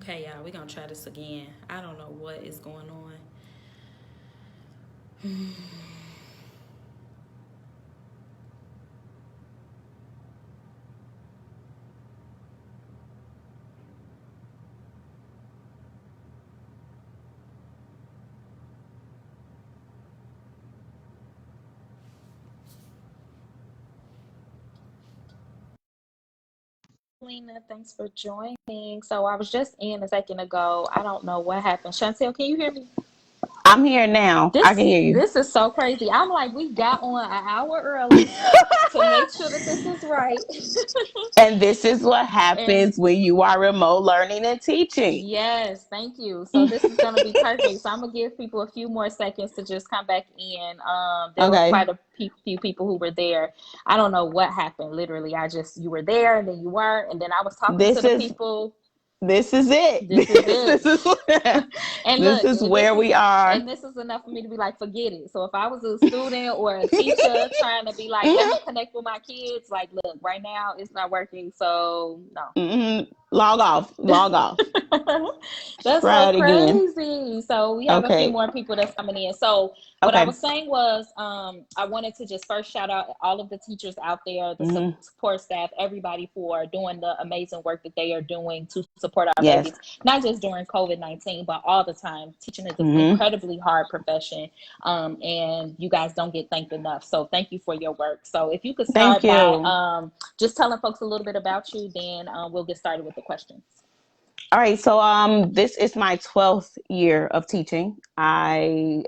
Okay, y'all, we're gonna try this again. I don't know what is going on. Lena, thanks for joining. So I was just in a second ago. I don't know what happened. Chantel, can you hear me? I'm here now. I can This hear you. this is so crazy. I'm like, we got on an hour early to make sure that this is right. And this is what And happens when you are remote learning and teaching. yes, thank you. So this is going to be perfect. So I'm gonna give people a few more seconds to just come back in. There were Okay. quite a few people who were there. I don't know what happened. Literally, I just you were there and then you weren't, and then I was talking to This the is people. this is it. This is it. This is And this look, is where we are. this is enough for me to be like, forget it. So if I was a student or a teacher trying to be like, let me connect with my kids, like, look, right now it's not working. So no. Hmm. Log off. Log off. That's Try so it again. crazy. So we have a few Okay. more people that's coming in. So what I Okay. was saying was, I wanted to just first shout out all of the teachers out there, the Hmm. support staff, everybody for doing the amazing work that they are doing to support our Yes. babies, not just during COVID-19, but all the time. Teaching is an Hmm. incredibly hard profession, and you guys don't get thanked enough. So thank you for your work. So if you could Thank start by you. just telling folks a little bit about you, then we'll get started with the questions. All right, so this is my 12th year of teaching. I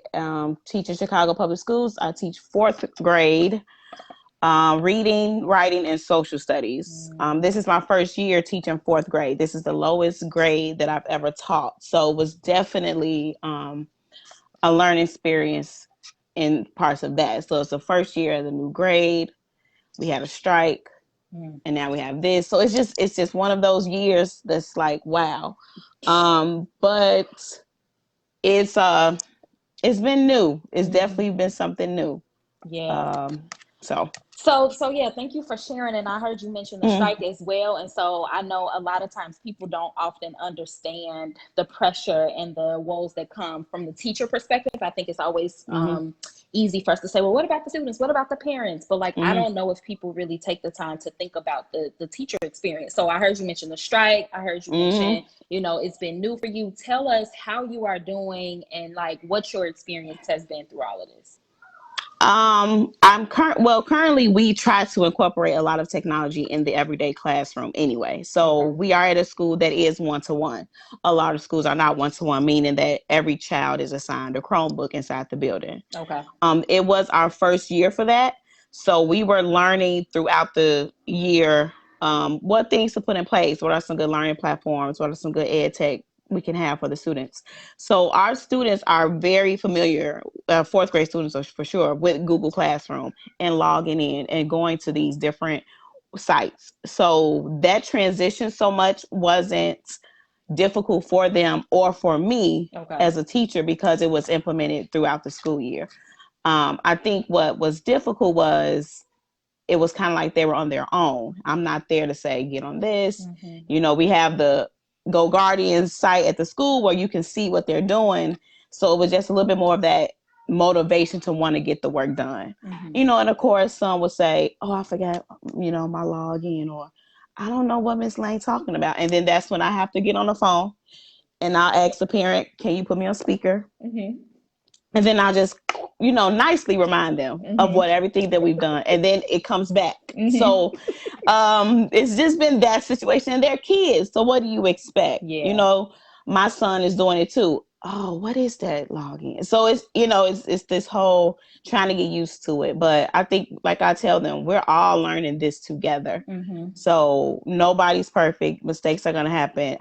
teach in Chicago Public Schools. I teach fourth grade, reading, writing, and social studies. This is my first year teaching fourth grade. This is the lowest grade that I've ever taught. So it was definitely a learning experience in parts of that. So it's the first year of the new grade. We had a strike, Mm. and now we have this. So it's just one of those years that's like, wow. But it's it's been new. It's Mm-hmm. definitely been something new. Yeah. Um, so So yeah, thank you for sharing. And I heard you mention the mm, strike as well. And so I know a lot of times people don't often understand the pressure and the woes that come from the teacher perspective. I think it's always hmm easy for us to say, well, what about the students? What about the parents? But like, I hmm don't know if people really take the time to think about the teacher experience. So I heard you mention the strike. I heard you hmm mention, it's been new for you. Tell us how you are doing and like what your experience has been through all of this. Currently we try to incorporate a lot of technology in the everyday classroom anyway. So Okay. we are at a school that is one-to-one. A lot of schools are not one-to-one, meaning that every child is assigned a Chromebook inside the building. Okay. It was our first year for that. So we were learning throughout the year what things to put in place. What are some good learning platforms? What are some good ed tech we can have for the students? So our students are very familiar, fourth grade students are for sure, with Google Classroom and logging in and going to these different sites. So that transition so much wasn't difficult for them or for me Okay. as a teacher because it was implemented throughout the school year. I think what was difficult was it was kind of like they were on their own. I'm not there to say, get on this. Mm-hmm. We have the Go Guardians site at the school where you can see what they're doing. So it was just a little bit more of that motivation to want to get the work done. Mm-hmm. And of course, some would say, oh, I forgot, my login, or I don't know what Miss Lane talking about. And then that's when I have to get on the phone and I'll ask the parent, can you put me on speaker? Mm-hmm. And then I'll just, nicely remind them of Mm-hmm. what everything that we've done. And then it comes back. Mm-hmm. So it's just been that situation. And they're kids. So what do you expect? Yeah. My son is doing it too. Oh, what is that login? So it's this whole trying to get used to it. But I think, like I tell them, we're all learning this together. Mm-hmm. So nobody's perfect. Mistakes are going to happen.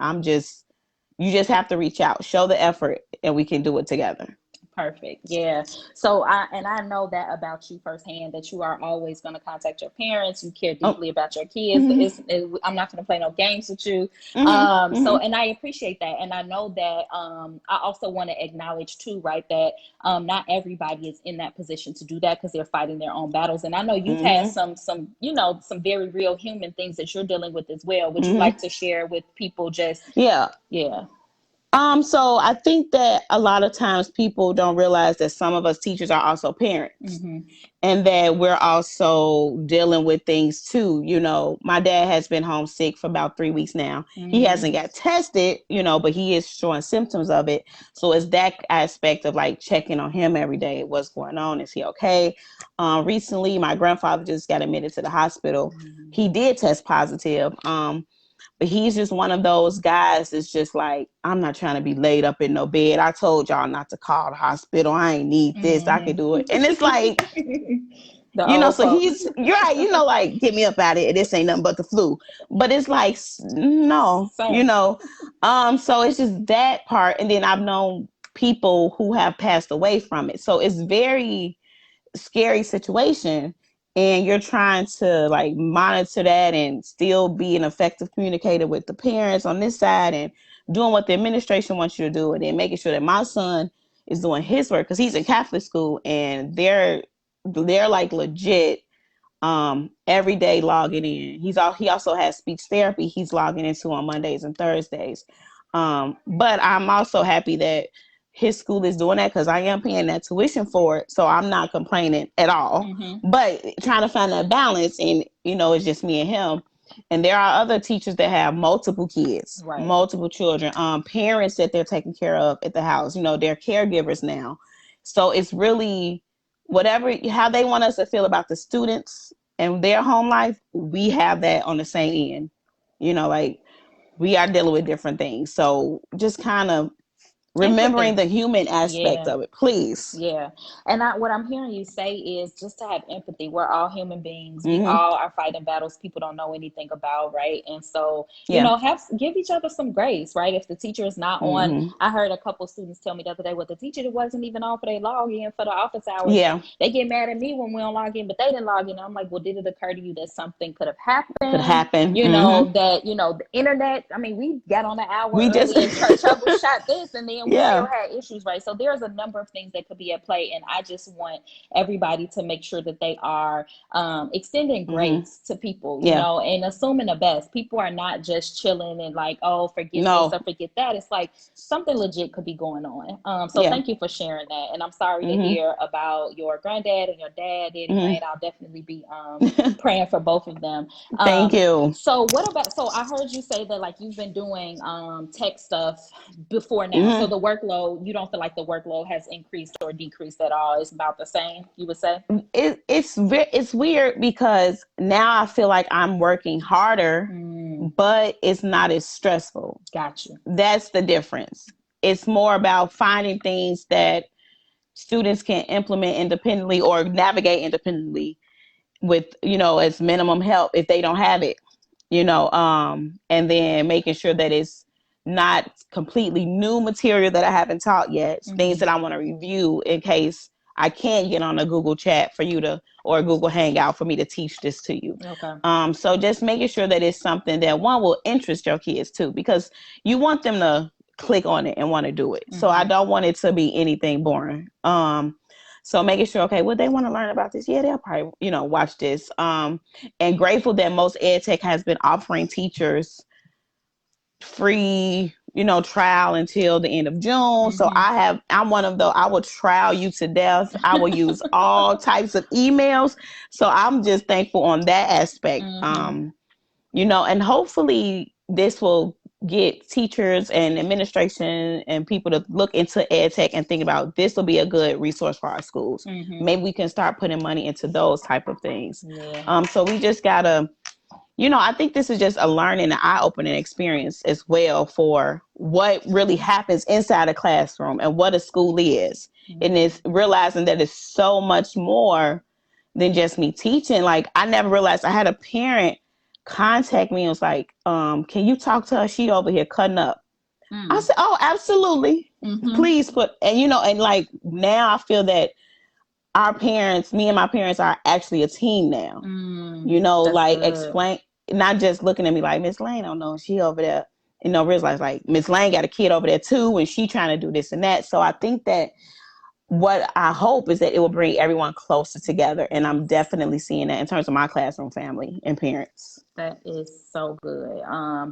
You just have to reach out, show the effort, and we can do it together. Perfect. Yeah. So I know that about you firsthand, that you are always going to contact your parents. You care Oh, deeply about your kids. hmm I'm not going to play no games with you. hmm So, hmm and I appreciate that. And I know that, I also want to acknowledge too, right, that, not everybody is in that position to do that because they're fighting their own battles. And I know you've had hmm some, some very real human things that you're dealing with as well. Would you hmm like to share with people just, Yeah. yeah. So I think that a lot of times people don't realize that some of us teachers are also parents, Mm-hmm. and that we're also dealing with things too. My dad has been homesick for about 3 weeks now. He hasn't got tested, but he is showing symptoms of it. So it's that aspect of like checking on him every day. What's going on? Is he okay? Recently, my grandfather just got admitted to the hospital. Mm-hmm. He did test positive. But he's just one of those guys that's just like, I'm not trying to be laid up in no bed. I told y'all not to call the hospital. I ain't need this. I can do it. And it's like, The old so folks. you're right, like, get me up out of it. This ain't nothing but the flu. But it's like, no, Same. So it's just that part. And then I've known people who have passed away from it. So it's very scary situation, and you're trying to like monitor that and still be an effective communicator with the parents on this side and doing what the administration wants you to do, and then making sure that my son is doing his work because he's in Catholic school, and they're like legit every day logging in. He also has speech therapy he's logging into on Mondays and Thursdays. But I'm also happy that his school is doing that because I am paying that tuition for it. So I'm not complaining at all. Mm-hmm. But trying to find that balance, and it's just me and him. And there are other teachers that have multiple kids, Right. multiple children, parents that they're taking care of at the house. They're caregivers now. So it's really whatever how they want us to feel about the students and their home life, we have that on the same end. Like we are dealing with different things. So just kind of remembering Empathy. the human aspect Yeah. of it, please. Yeah. And what I'm hearing you say is just to have empathy. We're all human beings. We Mm-hmm. all are fighting battles people don't know anything about, right? And so, Yeah. give each other some grace, right? If the teacher is not on, Mm-hmm. I heard a couple students tell me the other day, well, the teacher wasn't even on for their login for the office hours. And Yeah. they get mad at me when we don't log in, but they didn't log in. I'm like, well, did it occur to you that something could have Could happened? happen. Mm-hmm. The internet, I mean, we got on an hour We early just and troubleshot this, and then we still yeah. had issues, right? So there's a number of things that could be at play, and I just want everybody to make sure that they are extending Mm-hmm. grace to people, Yeah. and assuming the best. People are not just chilling and like, oh, forget No. this or forget that. It's like something legit could be going on. So Yeah. thank you for sharing that, and I'm sorry to Mm-hmm. hear about your granddad and your dad, Daddy Mm-hmm. Lane. I'll definitely be praying for both of them. Thank you. So I heard you say that like you've been doing tech stuff before now. Mm-hmm. So the workload, you don't feel like the workload has increased or decreased at all. It's about the same, you would say? It's weird because now I feel like I'm working harder, but it's not as stressful. Gotcha. That's the difference. It's more about finding things that students can implement independently or navigate independently with, as minimum help if they don't have it, and then making sure that it's not completely new material that I haven't taught yet. It's things that I want to review in case I can't get on a Google chat for you to, or a Google Hangout for me to teach this to you. Okay. So just making sure that it's something that one will interest your kids too, because you want them to click on it and want to do it. So I don't want it to be anything boring. So making sure, okay, well, they want to learn about this. Yeah, they'll probably, watch this. And grateful that most ed tech has been offering teachers free, trial until the end of June. So I'm one of those, I will trial you to death. I will use all types of emails. So I'm just thankful on that aspect. And hopefully this will get teachers and administration and people to look into ed tech and think about this will be a good resource for our schools. Maybe we can start putting money into those type of things. Yeah. So we just gotta, I think this is just a learning and eye-opening experience as well for what really happens inside a classroom and what a school is. And it's realizing that it's so much more than just me teaching. Like I never realized I had a parent contact me and was like, can you talk to her? She over here cutting up. I said, oh, absolutely. Mm-hmm. Please put, and and like now I feel that our parents, me and my parents are actually a team now. That's Like good. explain, not just looking at me like Miss Lane, I don't know, she over there, realize like Miss Lane got a kid over there too, and she trying to do this and that. So I think that what I hope is that it will bring everyone closer together. And I'm definitely seeing that in terms of my classroom family and parents. That is so good,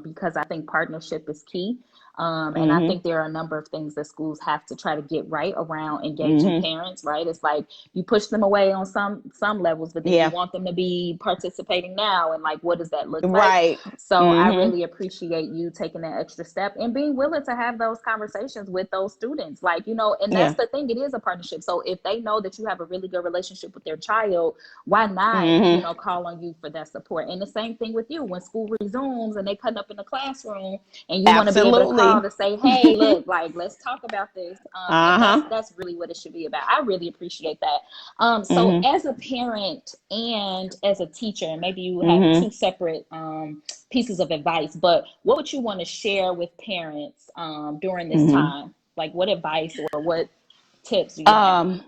because I think partnership is key. And I Mm-hmm. think there are a number of things that schools have to try to get right around engaging Mm-hmm. parents, right? It's like you push them away on some levels, but then you Yeah. want them to be participating now. And like, what does that look like? Right. So I Mm-hmm. really appreciate you taking that extra step and being willing to have those conversations with those students. Like, and that's Yeah. the thing, it is a partnership. So if they know that you have a really good relationship with their child, why not, Mm-hmm. call on you for that support? And the same thing with you when school resumes and they cutting up in the classroom and you want to be able to call Absolutely. to say, hey, look, like, let's talk about this. And that's Uh-huh. that's really what it should be about. I really appreciate that. So Mm-hmm. as a parent and as a teacher, and maybe you have Mm-hmm. two separate pieces of advice, but what would you want to share with parents during this Mm-hmm. time? Like, what advice or what tips do you have? Um,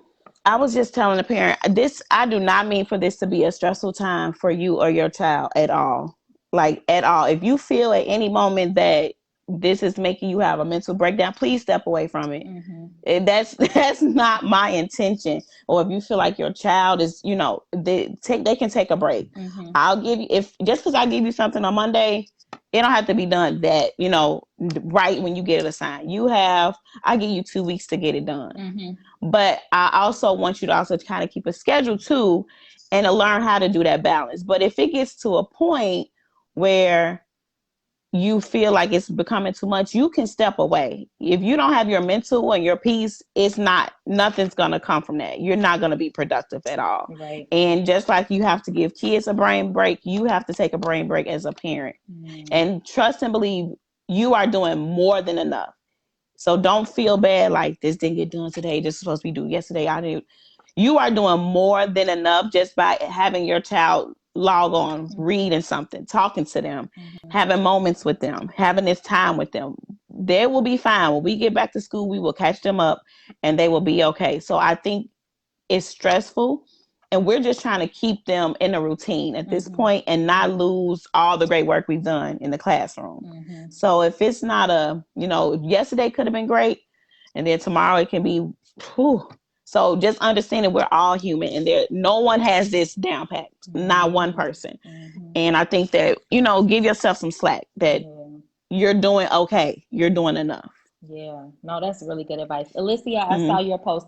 I was just telling a parent this. I do not mean for this to be a stressful time for you or your child at all. Like at all. If you feel at any moment that this is making you have a mental breakdown, please step away from it. Mm-hmm. That's not my intention. Or if you feel like your child is, they can take a break. Mm-hmm. I'll give you if just because I give you something on Monday, it don't have to be done that right when you get it assigned. I give you 2 weeks to get it done. Mm-hmm. But I also want you to also kind of keep a schedule too and to learn how to do that balance. But if it gets to a point where you feel like it's becoming too much, you can step away. If you don't have your mental and your peace, nothing's going to come from that. You're not going to be productive at all. Right. And just like you have to give kids a brain break, you have to take a brain break as a parent. And trust and believe you are doing more than enough. So don't feel bad like this didn't get done today. This is supposed to be due yesterday. I didn't. You are doing more than enough just by having your child log on, reading something, talking to them, having moments with them, having this time with them. They will be fine. When we get back to school, we will catch them up and they will be okay. So I think it's stressful and we're just trying to keep them in a routine at this point and not lose all the great work we've done in the classroom. So if it's not yesterday could have been great and then tomorrow it can be, whew. So just understanding we're all human and no one has this down pat, not one person. And I think that, give yourself some slack that you're doing okay. You're doing enough. Yeah, no, that's really good advice. Alicia, I saw your post.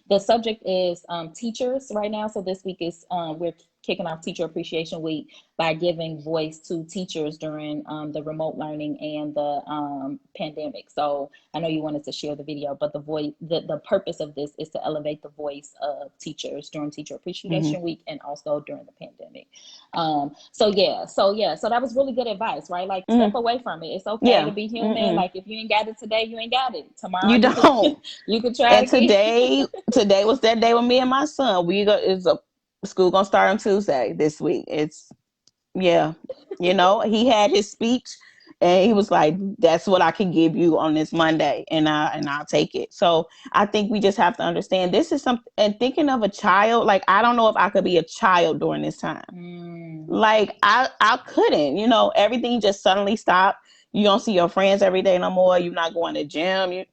The subject is teachers right now. So this week is we're kicking off Teacher Appreciation Week by giving voice to teachers during the remote learning and the pandemic. So I know you wanted to share the video, but the purpose of this is to elevate the voice of teachers during Teacher Appreciation Week and also during the pandemic. So that was really good advice, right? Like step away from it. It's okay to be human. Like if you ain't got it today, you ain't got it. Tomorrow You you don't. you can try And again. today was that day with me and my son. School gonna start on Tuesday this week. He had his speech and he was like, that's what I can give you on this Monday and I'll take it. So I think we just have to understand this is something, and thinking of a child, like I don't know if I could be a child during this time. Like I couldn't, everything just suddenly stopped. You don't see your friends every day no more. You're not going to gym.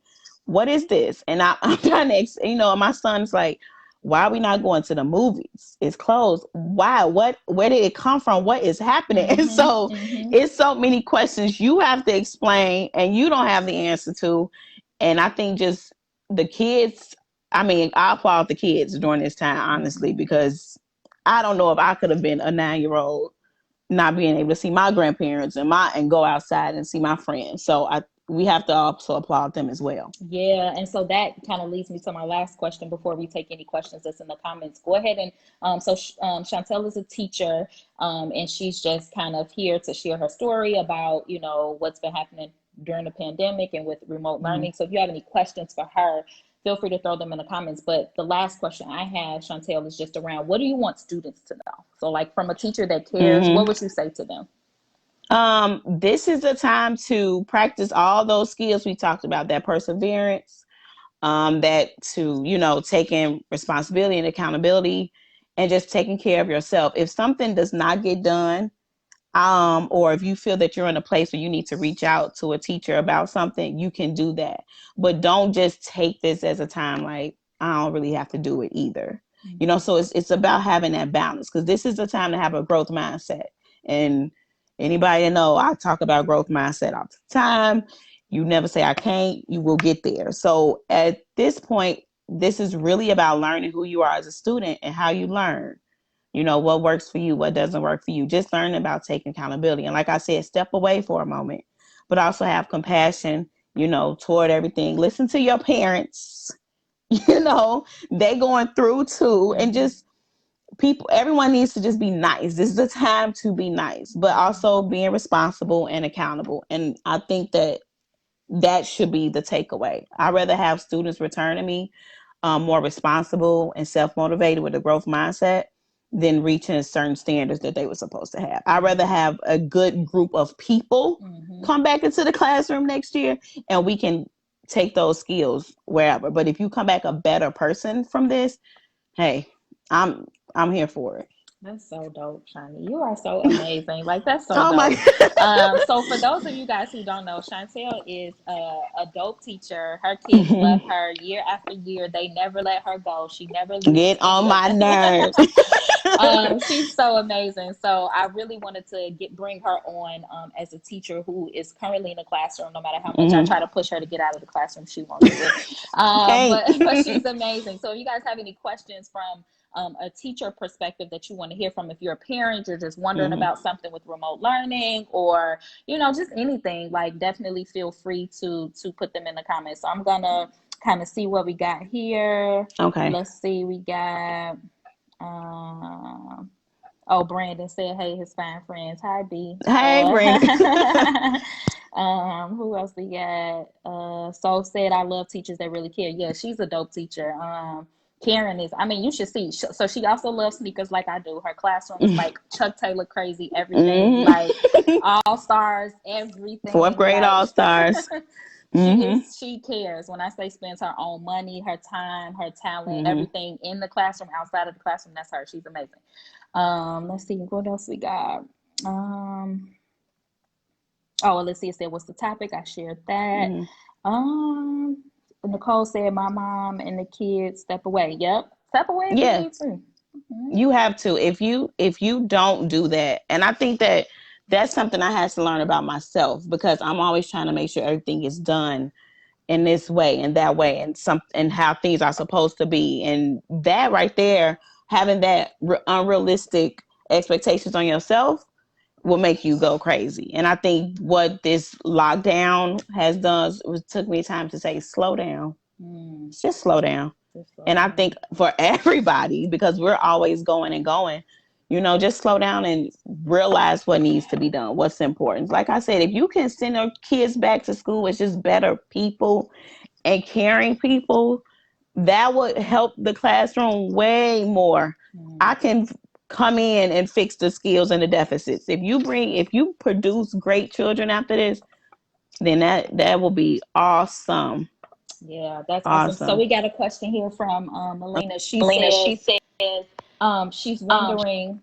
What is this? And I'm trying to, my son's like, why are we not going to the movies? It's closed. Why? Where did it come from? What is happening? And so it's so many questions you have to explain and you don't have the answer to. And I think just the kids, I applaud the kids during this time, honestly, because I don't know if I could have been a 9-year-old not being able to see my grandparents and go outside and see my friends. So we have to also applaud them as well. Yeah, and so that kind of leads me to my last question before we take any questions that's in the comments. Go ahead and Chantel is a teacher, and she's just kind of here to share her story about what's been happening during the pandemic and with remote learning. So if you have any questions for her, feel free to throw them in the comments. But the last question I have, Chantel, is just around what do you want students to know? So like from a teacher that cares, what would you say to them? This is the time to practice all those skills we talked about, that perseverance, that to, taking responsibility and accountability and just taking care of yourself. If something does not get done, or if you feel that you're in a place where you need to reach out to a teacher about something, you can do that. But don't just take this as a time like, I don't really have to do it either. So it's about having that balance, because this is the time to have a growth mindset. And anybody that know, I talk about growth mindset all the time. You never say I can't, you will get there. So at this point, this is really about learning who you are as a student and how you learn. What works for you, what doesn't work for you. Just learn about taking accountability. And like I said, step away for a moment, but also have compassion, toward everything. Listen to your parents, they going through too. And just everyone needs to just be nice. This is the time to be nice, but also being responsible and accountable. And I think that should be the takeaway. I'd rather have students return to me more responsible and self-motivated with a growth mindset than reaching certain standards that they were supposed to have. I'd rather have a good group of people come back into the classroom next year and we can take those skills wherever. But if you come back a better person from this, hey, I'm here for it. That's so dope, Shani. You are so amazing. Like, that's so Oh my dope. So for those of you guys who don't know, Chantel is a dope teacher. Her kids love her year after year. They never let her go. She never leaves. Get on my nerves. She's so amazing. So I really wanted to bring her on as a teacher who is currently in the classroom. No matter how much I try to push her to get out of the classroom, she won't do it. But she's amazing. So if you guys have any questions from a teacher perspective that you want to hear from, if you're a parent, you're just wondering about something with remote learning, or just anything, like, definitely feel free to put them in the comments. So I'm gonna kind of see what we got here. Okay. Let's see. We got oh, Brandon said, hey, his fine friends. Hi, B. Hey, Brandon. Who else we got? Soul said, I love teachers that really care. Yeah, she's a dope teacher. Karen is, you should see. So she also loves sneakers like I do. Her classroom is like Chuck Taylor crazy, everything, like all stars, everything. Fourth grade like, all stars. She cares. When I say spends her own money, her time, her talent, everything in the classroom, outside of the classroom, that's her. She's amazing. Let's see what else we got. Oh, Alicia said, what's the topic? I shared that. Nicole said, my mom and the kids step away. Yep. Step away if you need to. You have to. If you don't do that, and I think that's something I had to learn about myself, because I'm always trying to make sure everything is done in this way and that way, and how things are supposed to be. And that right there, having that unrealistic expectations on yourself will make you go crazy. And I think what this lockdown has done was took me time to say, slow down. Just slow down. And I think for everybody, because we're always going and going, just slow down and realize what needs to be done, what's important. Like I said, if you can send your kids back to school as just better people and caring people, that would help the classroom way more. I can come in and fix the skills and the deficits. If you produce great children after this, then that will be awesome. Yeah, that's awesome. So we got a question here from Melina. She says she's wondering,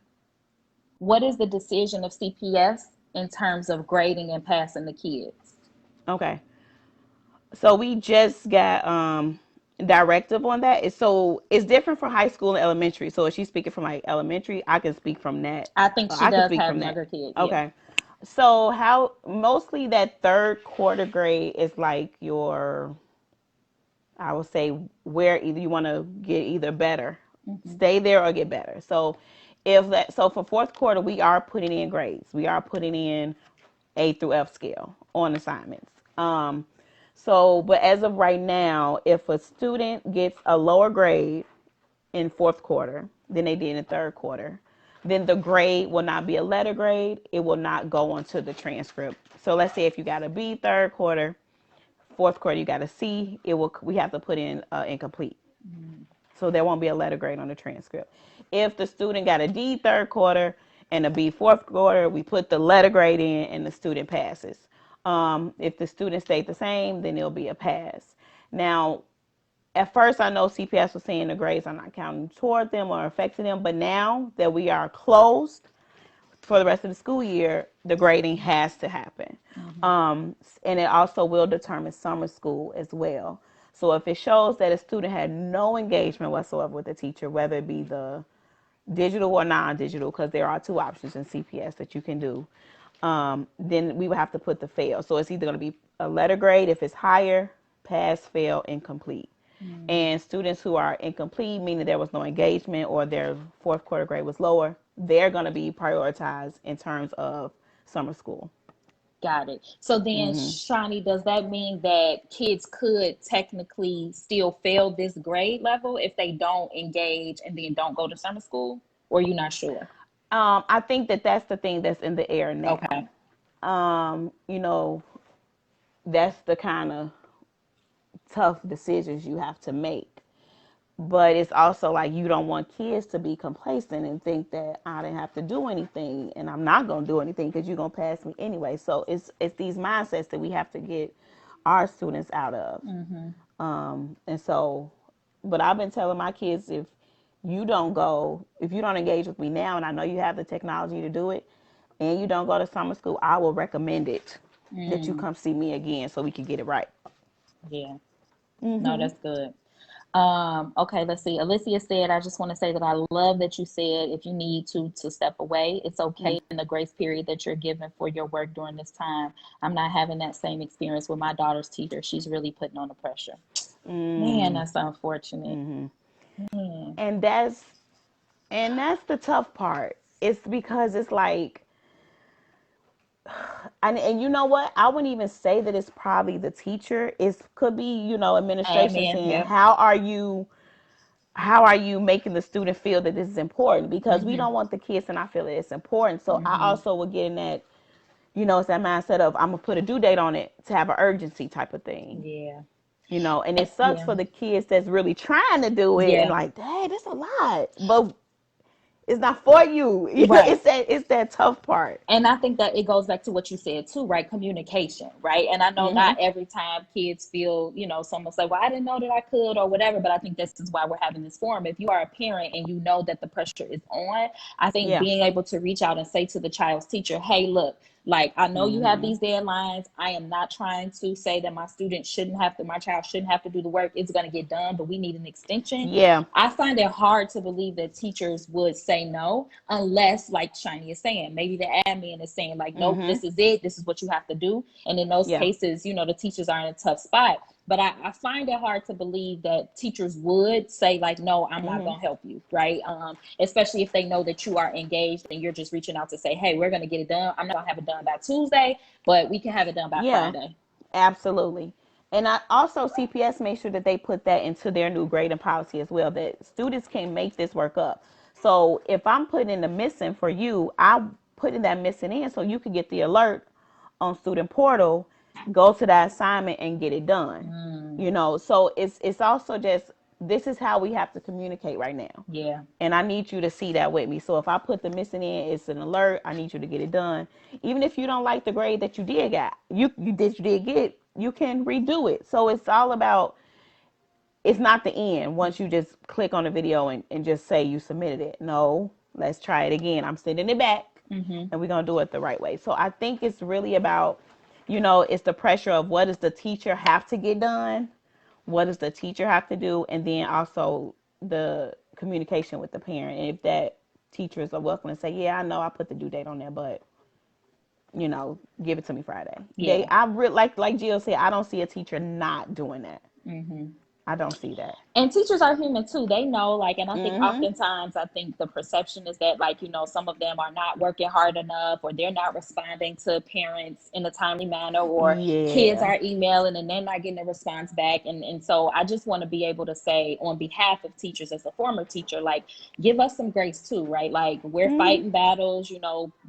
what is the decision of CPS in terms of grading and passing the kids? Okay. So we just got directive on that. It's different for high school and elementary. So if she's speaking from like elementary, I can speak from that. I think she does have younger kids. Okay. So how mostly that third quarter grade is like your, I would say, where either you want to get either better, stay there, or get better. So for fourth quarter, we are putting in grades. We are putting in A through F scale on assignments. But as of right now, if a student gets a lower grade in fourth quarter than they did in the third quarter, then the grade will not be a letter grade. It will not go onto the transcript. So let's say if you got a B third quarter, fourth quarter you got a C, we have to put in incomplete. So there won't be a letter grade on the transcript. If the student got a D third quarter And to be fourth quarter, we put the letter grade in and the student passes. If the student stayed the same, then it'll be a pass. Now, at first, I know CPS was saying the grades are not counting toward them or affecting them, but now that we are closed for the rest of the school year, the grading has to happen. And it also will determine summer school as well. So if it shows that a student had no engagement whatsoever with the teacher, whether it be the digital or non-digital, because there are two options in CPS that you can do, then we would have to put the fail. So it's either going to be a letter grade if it's higher, pass, fail, incomplete. And students who are incomplete, meaning there was no engagement or their fourth quarter grade was lower, they're going to be prioritized in terms of summer school. Got it. So then, Shani, does that mean that kids could technically still fail this grade level if they don't engage and then don't go to summer school? Or you're not sure? I think that that's the thing that's in the air now. Okay. You know, that's the kind of tough decisions you have to make. But it's also like you don't want kids to be complacent and think that I didn't have to do anything and I'm not going to do anything because you're going to pass me anyway. So it's these mindsets that we have to get our students out of. And so, but I've been telling my kids, if you don't engage with me now, and I know you have the technology to do it, and you don't go to summer school, I will recommend it that you come see me again so we can get it right. Yeah. No, that's good. Okay, let's see. Alicia said, I just want to say that I love that you said if you need to step away, it's okay in the grace period that you're given for your work during this time. I'm not having that same experience with my daughter's teacher. She's really putting on the pressure. Man, that's unfortunate. And that's the tough part. It's because it's like, and you know what? I wouldn't even say that it's probably the teacher. It could be, administration Admin, saying, yep. how are you making the student feel that this is important? Because we don't want the kids to not feel that it's important. So I also would get in that, it's that mindset of I'm gonna put a due date on it to have an urgency type of thing. Yeah. And it sucks for the kids that's really trying to do it and like, dang, that's a lot. But it's not for you. Right. It's that tough part. And I think that it goes back to what you said too, right? Communication, right? And I know not every time kids feel, someone say, well, I didn't know that I could or whatever, but I think this is why we're having this forum. If you are a parent and you know that the pressure is on, I think being able to reach out and say to the child's teacher, hey, look, like, I know you have these deadlines. I am not trying to say that my child shouldn't have to do the work. It's going to get done, but we need an extension. Yeah. I find it hard to believe that teachers would say no, unless, like Shani is saying, maybe the admin is saying, like, nope, this is it. This is what you have to do. And in those cases, the teachers are in a tough spot. But I find it hard to believe that teachers would say, like, no, I'm not going to help you, right? Especially if they know that you are engaged and you're just reaching out to say, hey, we're going to get it done. I'm not going to have it done by Tuesday, but we can have it done by Friday. Absolutely. And I also, CPS made sure that they put that into their new grading policy as well, that students can make this work up. So if I'm putting in the missing for you, I'm putting that missing in so you can get the alert on student portal, go to that assignment and get it done. So it's also just, this is how we have to communicate right now. Yeah. And I need you to see that with me. So if I put the missing in, it's an alert. I need you to get it done. Even if you don't like the grade that you did get, you did get, you can redo it. So it's all about, it's not the end once you just click on the video and just say you submitted it. No, let's try it again. I'm sending it back and we're going to do it the right way. So I think it's really about, it's the pressure of what does the teacher have to get done? What does the teacher have to do? And then also the communication with the parent. And if that teachers are welcome to say, yeah, I know I put the due date on there, but give it to me Friday. Yeah. Like Jill said, I don't see a teacher not doing that. I don't see that. And teachers are human too. They know, and I think oftentimes, I think the perception is that, some of them are not working hard enough, or they're not responding to parents in a timely manner, or kids are emailing and they're not getting a response back. And so I just want to be able to say, on behalf of teachers, as a former teacher, give us some grace too, right? We're fighting battles,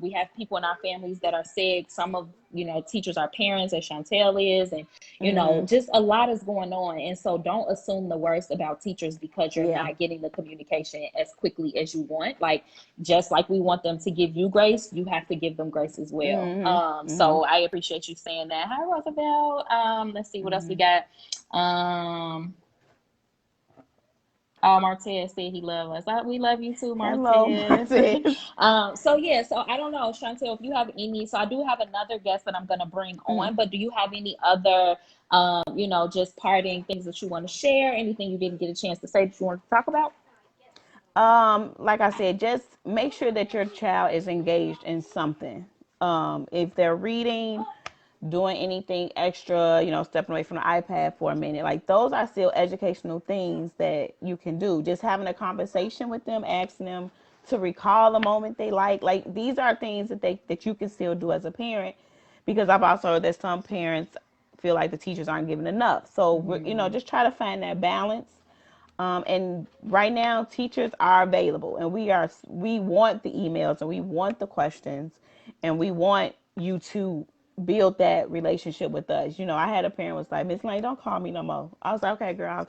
we have people in our families that are sick. Some of teachers are parents, as Chantel is, and just a lot is going on. And so don't assume the worst about teachers because you're not getting the communication as quickly as you want. Like, just like we want them to give you grace, you have to give them grace as well. So I appreciate you saying that. Hi, Roosevelt. Let's see what else we got. Martez said he loves us. We love you too, Martez. Hello, Martez. So I don't know, Chantel, if you have any. So I do have another guest that I'm going to bring on, but do you have any other, just parting things that you want to share? Anything you didn't get a chance to say that you want to talk about? Like I said, just make sure that your child is engaged in something. If they're reading, doing anything extra, stepping away from the iPad for a minute, like those are still educational things that you can do. Just having a conversation with them, asking them to recall a moment they like these are things that you can still do as a parent, because I've also heard that some parents feel like the teachers aren't giving enough. So just try to find that balance. And right now, teachers are available, and we want the emails, and we want the questions, and we want you to build that relationship with us. I had a parent was like, Miss Lane, don't call me no more. I was like, okay, girl,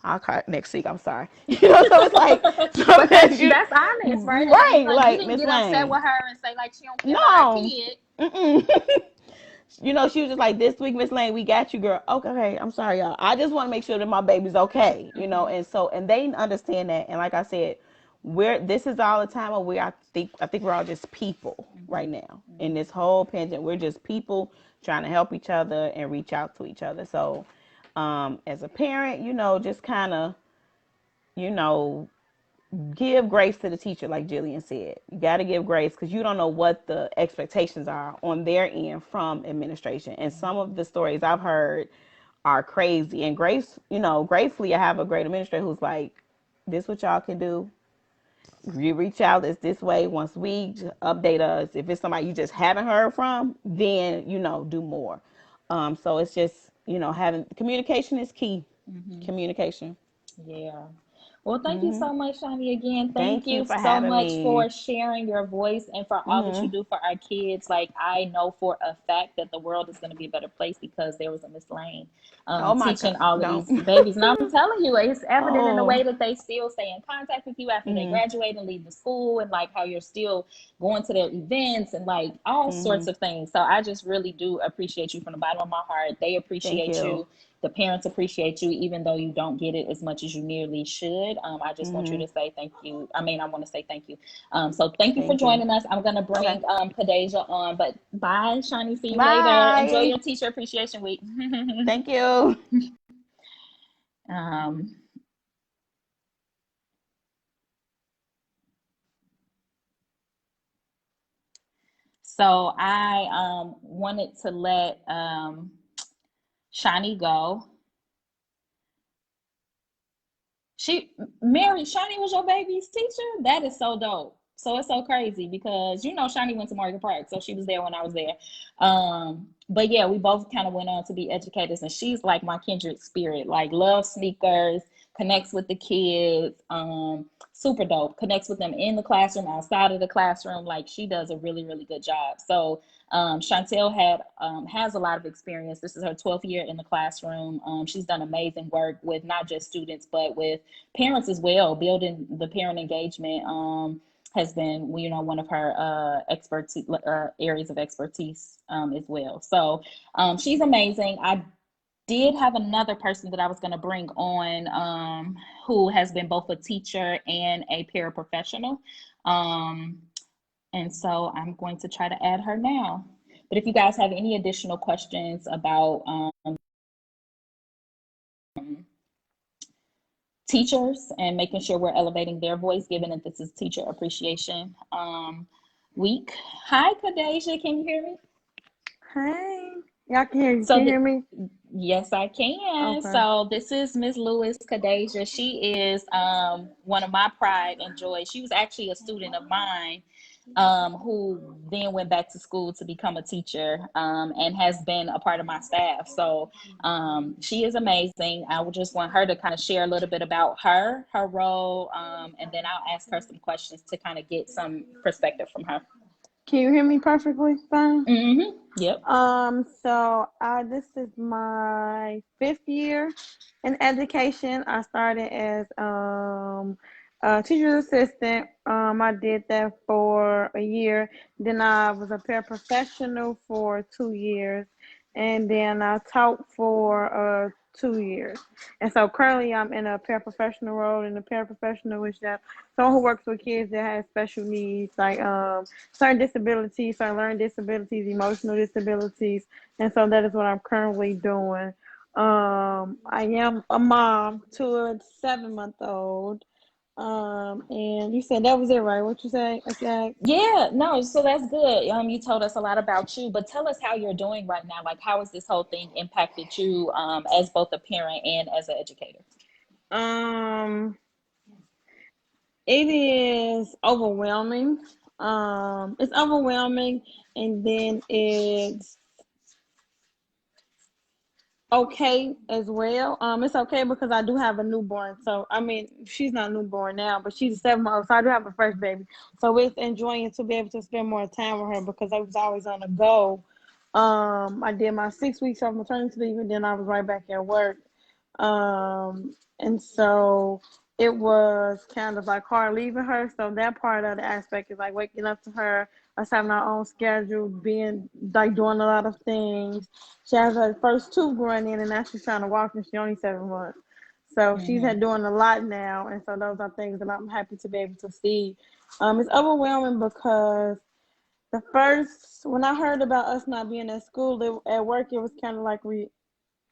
I'll call next week. I'm sorry. So it's like, but that's honest, right? Right, like you didn't Miss get Lane. upset with her and say like she don't care about her kid. She was just like, this week, Miss Lane, we got you, girl. Okay, I'm sorry, y'all. I just want to make sure that my baby's okay, and they understand that. And like I said, this is all the time where I think we're all just people right now in this whole pandemic. We're just people trying to help each other and reach out to each other. So, as a parent, just kind of, give grace to the teacher, like Jillian said. You got to give grace because you don't know what the expectations are on their end from administration. And some of the stories I've heard are crazy. And gratefully, I have a great administrator who's like, this what y'all can do. You reach out, it's this way. Once we update us, if it's somebody you just haven't heard from, then, do more. So it's just, having communication is key. Communication. Yeah. Well, thank you so much, Shani, again. Thank you for so having much me. for sharing your voice and for all that you do for our kids. Like, I know for a fact that the world is going to be a better place because there was a Miss Lane teaching all of these babies. Now, I'm telling you, it's evident in the way that they still stay in contact with you after they graduate and leave the school, and like how you're still going to their events and like all sorts of things. So I just really do appreciate you from the bottom of my heart. They appreciate you. The parents appreciate you, even though you don't get it as much as you nearly should. I just want you to say thank you. I want to say thank you. So thank you for joining us. I'm going to bring Kadeja on, but bye, Shani. See you later. Enjoy your Teacher Appreciation Week. Thank you. So I wanted to let Shani go. Shani was your baby's teacher? That is so dope. So it's so crazy because Shani went to Morgan Park, so she was there when I was there. But yeah, we both kind of went on to be educators, and she's like my kindred spirit, like loves sneakers, connects with the kids, super dope, connects with them in the classroom, outside of the classroom. Like, she does a really, really good job. So Chantel has a lot of experience. This is her 12th year in the classroom. She's done amazing work with not just students, but with parents as well. Building the parent engagement has been, one of her areas of expertise as well. So she's amazing. I did have another person that I was going to bring on who has been both a teacher and a paraprofessional. And so I'm going to try to add her now. But if you guys have any additional questions about teachers and making sure we're elevating their voice, given that this is Teacher Appreciation Week. Hi, Kadeja. Can you hear me? Hey. Y'all can hear you. Can you hear me? Yes, I can. Okay. So this is Ms. Lewis Kadeja. She is one of my pride and joy. She was actually a student of mine who then went back to school to become a teacher and has been a part of my staff. So she is amazing. I would just want her to kind of share a little bit about her role, and then I'll ask her some questions to kind of get some perspective from her. Can you hear me perfectly fine? Mm-hmm. Yep. So this is my 5th year in education. I started as a teacher's assistant. I did that for a year. Then I was a paraprofessional for 2 years, and then I taught for 2 years. And so currently, I'm in a paraprofessional role. And a paraprofessional is just someone who works with kids that have special needs, like certain disabilities, certain learning disabilities, emotional disabilities, and so that is what I'm currently doing. I am a mom to a 7-month old. And you said that was it, right? What you say? I said, Yeah, no, so that's good. You told us a lot about you, but tell us how you're doing right now. Like, how has this whole thing impacted you, as both a parent and as an educator? um, it is overwhelming. It's overwhelming, and then it's okay as well. It's okay because I do have a newborn. So I mean, she's not newborn now, but she's a 7 month. So I do have a fresh baby. So it's enjoying to be able to spend more time with her because I was always on the go. I did my 6 weeks of maternity leave, and then I was right back at work. And so it was kind of like hard leaving her. So that part of the aspect is like waking up to her, us having our own schedule, being like doing a lot of things. She has her first tooth growing in, and now she's trying to walk, and she's only 7 months. So she's Mm-hmm. had doing a lot now, and so those are things that I'm happy to be able to see. It's overwhelming because the first when I heard about us not being at school at work, it was kind of like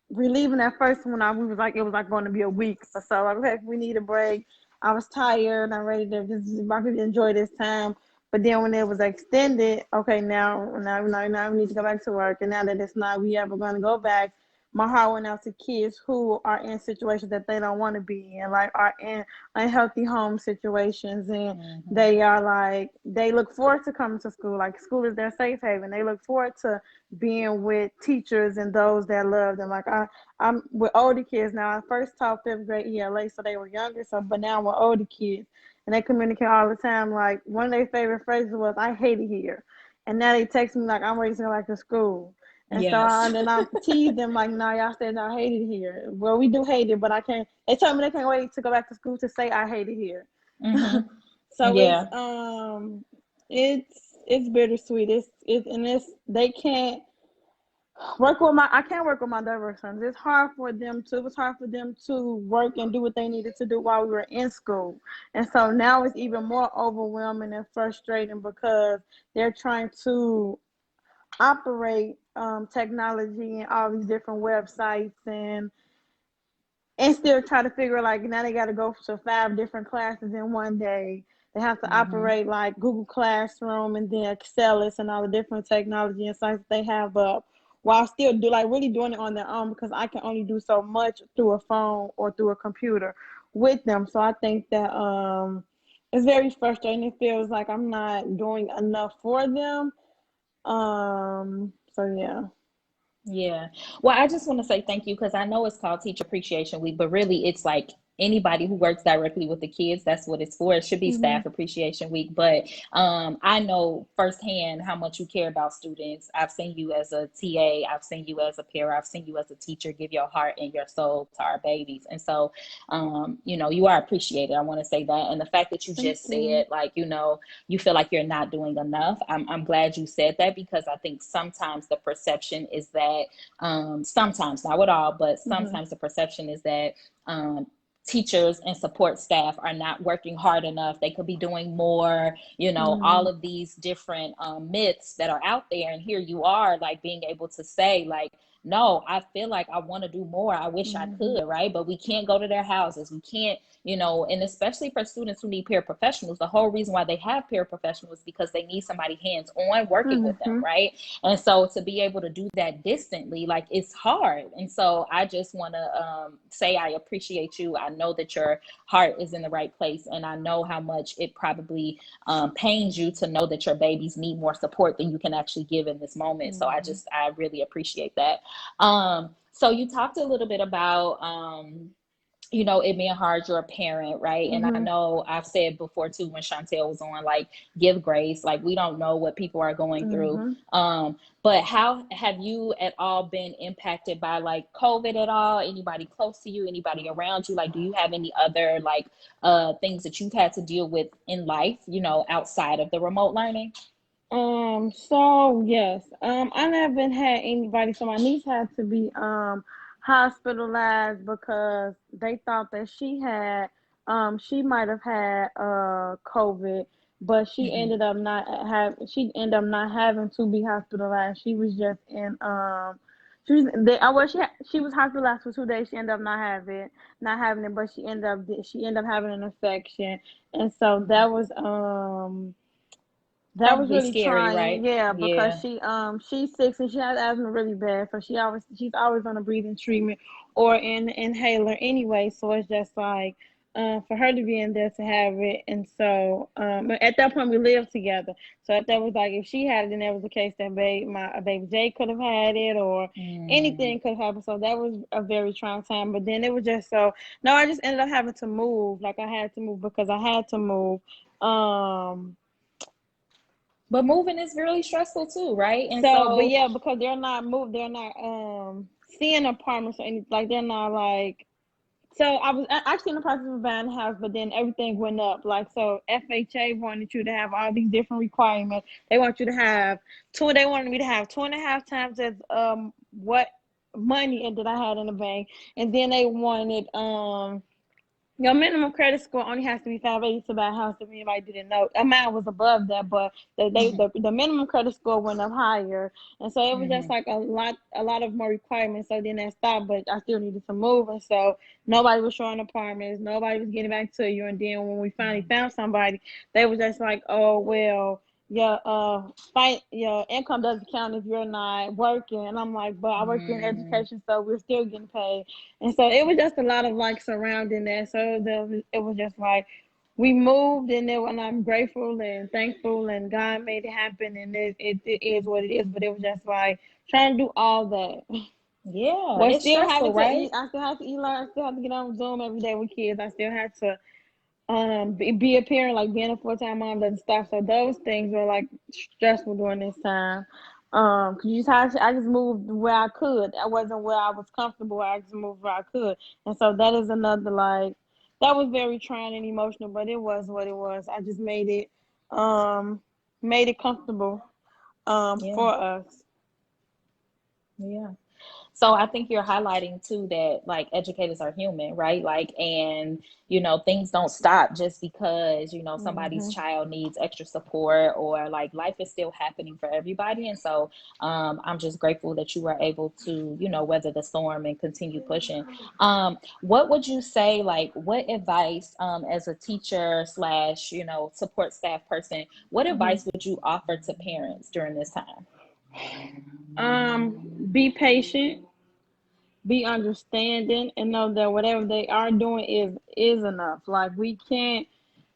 relieving at first when we was like it was like going to be a week or so. Like, okay, we need a break. I was tired. I'm ready to just I could enjoy this time. But then when it was extended, okay, now we need to go back to work. And now that it's not we ever going to go back, my heart went out to kids who are in situations that they don't want to be in, like are in unhealthy home situations, and Mm-hmm. they are like they look forward to coming to school. Like school is their safe haven. They look forward to being with teachers and those that love them. Like I'm with older kids now. I first taught 5th grade ELA, so they were younger. So, but now we're older kids, and they communicate all the time. Like one of their favorite phrases was, "I hate it here," and now they text me like, "I'm ready to go back to school." And so Yes. then I tease them like, "No, y'all said I hate it here." Well, we do hate it, but I can't. They tell me they can't wait to go back to school to say I hate it here. Mm-hmm. So Yeah. it's bittersweet. It's they can't I can't work with my diverse sons. It's hard for them to it was hard for them to work and do what they needed to do while we were in school. And so now it's even more overwhelming and frustrating because they're trying to operate technology and all these different websites and still try to figure like now they got to go to 5 different classes in one day. They have to Mm-hmm. operate like Google Classroom and then Excelis and all the different technology and sites they have up, while still really doing it on their own because I can only do so much through a phone or through a computer with them. So I think that it's very frustrating. It feels like I'm not doing enough for them. So yeah. Yeah. Well, I just want to say thank you because I know it's called Teacher Appreciation Week, but really it's like anybody who works directly with the kids, that's what it's for. It should be Hmm. Staff Appreciation Week. But I know firsthand how much you care about students. I've seen you as a TA, I've seen you as a parent, I've seen you as a teacher give your heart and your soul to our babies. And so, you are appreciated. I want to say that. And the fact that you Thank just you. said, like, you feel like you're not doing enough. I'm glad you said that because I think sometimes the perception is that, sometimes, not with all, but Hmm. sometimes the perception is that teachers and support staff are not working hard enough. They could be doing more, all Hmm. of these different myths that are out there. And here you are, like being able to say, like, no, I feel like I want to do more. I wish I Hmm. could, right? But we can't go to their houses. We can't, and especially for students who need paraprofessionals, the whole reason why they have paraprofessionals is because they need somebody hands on working with them, Hmm. right? And so to be able to do that distantly, like it's hard. And so I just want to say I appreciate you. I know that your heart is in the right place. And I know how much it probably pains you to know that your babies need more support than you can actually give in this moment. So Hmm. I really appreciate that. So you talked a little bit about, you know, it being hard, you're a parent, right? And I Mhm. know I've said before too, when Chantel was on, like, give grace. Like, we don't know what people are going through. Mhm. But how have you at all been impacted by like COVID at all? Anybody close to you, anybody around you? Like, do you have any other like things that you've had to deal with in life, you know, outside of the remote learning? So yes, I never had anybody. So my niece had to be hospitalized because they thought that she might have had COVID, but Mm-hmm. she ended up not having to be hospitalized. She was just in she was they, well she was hospitalized for 2 days. She ended up not having it, but she ended up having an infection, and so that was Probably really scary, trying, right? yeah, because Yeah. she's 6 and she has asthma really bad, so she's always on a breathing treatment or an inhaler anyway. So it's just like for her to be in there to have it, and so at that point we lived together. So that was like if she had it, then that was the case that my baby Jay could have had it or Mm. anything could have happened. So that was a very trying time. But then it was just so no, I just ended up having to move. Like I had to move because I had to move. Um But moving is really stressful too, right? And So, but so, yeah, because they're not seeing apartments or anything. Like they're not like. So I was actually in the process of buying a house, but then everything went up. Like so, FHA wanted you to have all these different requirements. They want you to have two. They wanted me to have 2.5 times as what money that I had in the bank, and then they wanted your minimum credit score only has to be 580 to buy a house. If anybody didn't know, mine was above that, but hmm the minimum credit score went up higher, and so it was just hmm like a lot of more requirements. So then that stopped, but I still needed to move, and so nobody was showing apartments, nobody was getting back to you, and then when we finally found somebody, they were just like, oh well. Your income doesn't count if you're not working, and I'm like, but I work in mm education, so we're still getting paid. And so it was just a lot of like surrounding that. So it was just like we moved and then and I'm grateful and thankful and God made it happen and it is what it is. But it was just like trying to do all that. Yeah, But it's still stressful, having to right? eat, I still have to eat I still have to get on Zoom every day with kids. I still have to be a parent, like being a full-time mom doesn't stop. So those things were like stressful during this time. 'Cause I just moved where I could. I wasn't where I was comfortable. I just moved where I could, and so that is another like that was very trying and emotional. But it was what it was. I just um made it comfortable Yeah, for us. yeah. So I think you're highlighting too that like educators are human, right? Like, and you know, things don't stop just because, you know, somebody's Hmm. child needs extra support or like life is still happening for everybody. And so I'm just grateful that you were able to, you know, weather the storm and continue pushing. What would you say, like, what advice as a teacher slash, you know, support staff person, what Hmm. advice would you offer to parents during this time? Be patient, be understanding, and know that whatever they are doing is enough. Like we can't,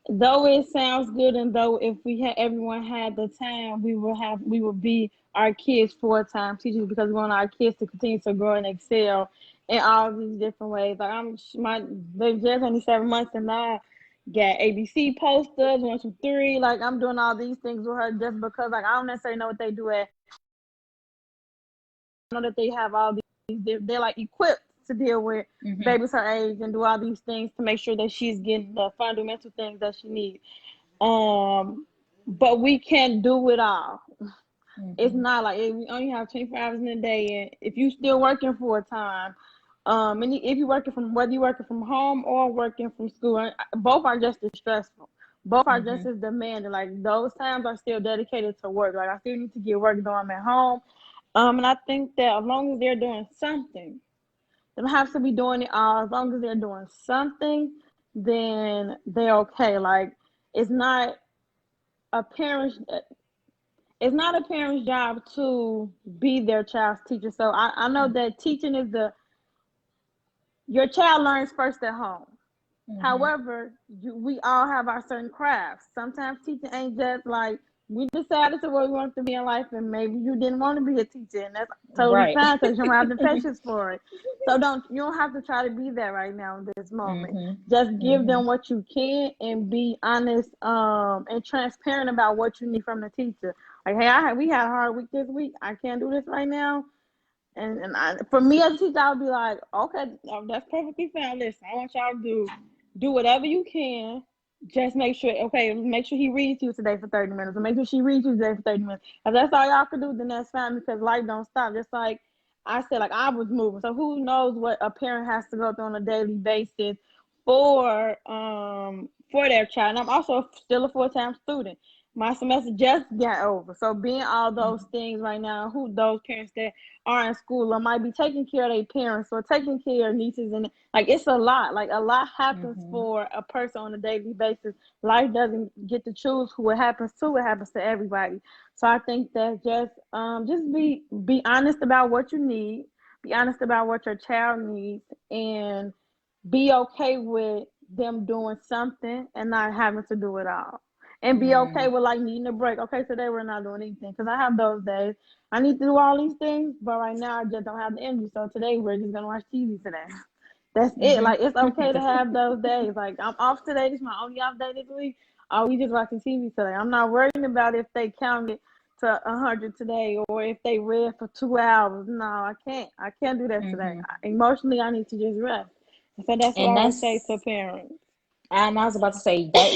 though it sounds good, and though if we had everyone had the time, we would be our kids 4 times teachers because we want our kids to continue to grow and excel in all these different ways. Like my baby just only 7 months and I got ABC posters, 1, 2, 3. Like I'm doing all these things with her just because like I don't necessarily know what they do at know that they have all these they're like equipped to deal with Mm-hmm. babies her age and do all these things to make sure that she's getting the fundamental things that she needs. Um, but we can't do it all. It's Mm-hmm. not like we only have 24 hours in a day, and if you still working full time, and if you're working from whether you're working from home or working from school, both are just as stressful. Both are just Mm-hmm. as demanding. Like those times are still dedicated to work. Like I still need to get work done at home. And I think that as long as they're doing something, they don't have to be doing it all. As long as they're doing something, then they're okay. Like it's not a parent's it's not a parent's job to be their child's teacher. So I know that teaching is your child learns first at home. Mm-hmm. However, we all have our certain crafts. Sometimes teaching ain't just like we decided to what we want to be in life, and maybe you didn't want to be a teacher, and that's totally Right. fine because you don't have the patience for it. So you don't have to try to be that right now in this moment. Mhm. Just give them Mhm. what you can and be honest and transparent about what you need from the teacher. Like, hey, we had a hard week this week. I can't do this right now. For me as a teacher, I would be like, okay, that's perfectly fine. Listen, I want y'all to do whatever you can. Just make sure, okay, make sure he reads you today for 30 minutes, or make sure she reads you today for 30 minutes. If that's all y'all can do, then that's fine because life don't stop. Just like I said, like I was moving. So who knows what a parent has to go through on a daily basis for their child. And I'm also still a full-time student. My semester just got over. So being all those Mhm. things right now, who those parents that are in school or might be taking care of their parents or taking care of nieces, and like it's a lot. Like a lot happens Mhm. for a person on a daily basis. Life doesn't get to choose who it happens to. It happens to everybody. So I think that just be honest about what you need. Be honest about what your child needs, and be okay with them doing something and not having to do it all. And be okay Mm. with like needing a break. Okay, today we're not doing anything because I have those days. I need to do all these things, but right now I just don't have the energy. So today we're just gonna watch TV today. That's it. Mhm. Like it's okay to That's have those days. Like I'm off today. This is my only off day this week. Oh, we just watching TV today. I'm not worrying about if they counted to 100 today or if they read for 2 hours. No, I can't. I can't do that today. mhm. Emotionally, I need to just rest. So that's what And I would say to that's parents. and I was about to say that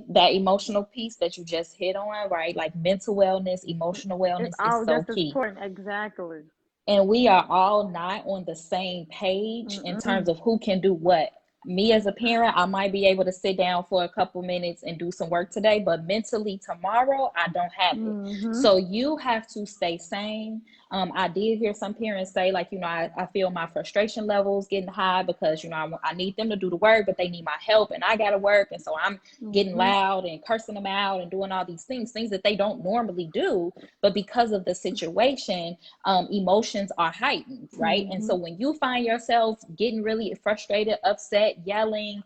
that emotional piece that you just hit on, right? Like mental wellness, emotional It's wellness is all so just as key. important. Exactly. And we are all not on the same page in terms Mm-mm. of who can do what. Me as a parent, I might be able to sit down for a couple minutes and do some work today, but mentally tomorrow, I don't have it. Mm-hmm. So you have to stay sane. I did hear some parents say, like, I feel my frustration levels getting high because, I need them to do the work, but they need my help and I got to work. And so I'm getting Mm-hmm. loud and cursing them out and doing all these things that they don't normally do. But because of the situation, emotions are heightened, right? And Mm-hmm. so when you find yourself getting really frustrated, upset, yelling,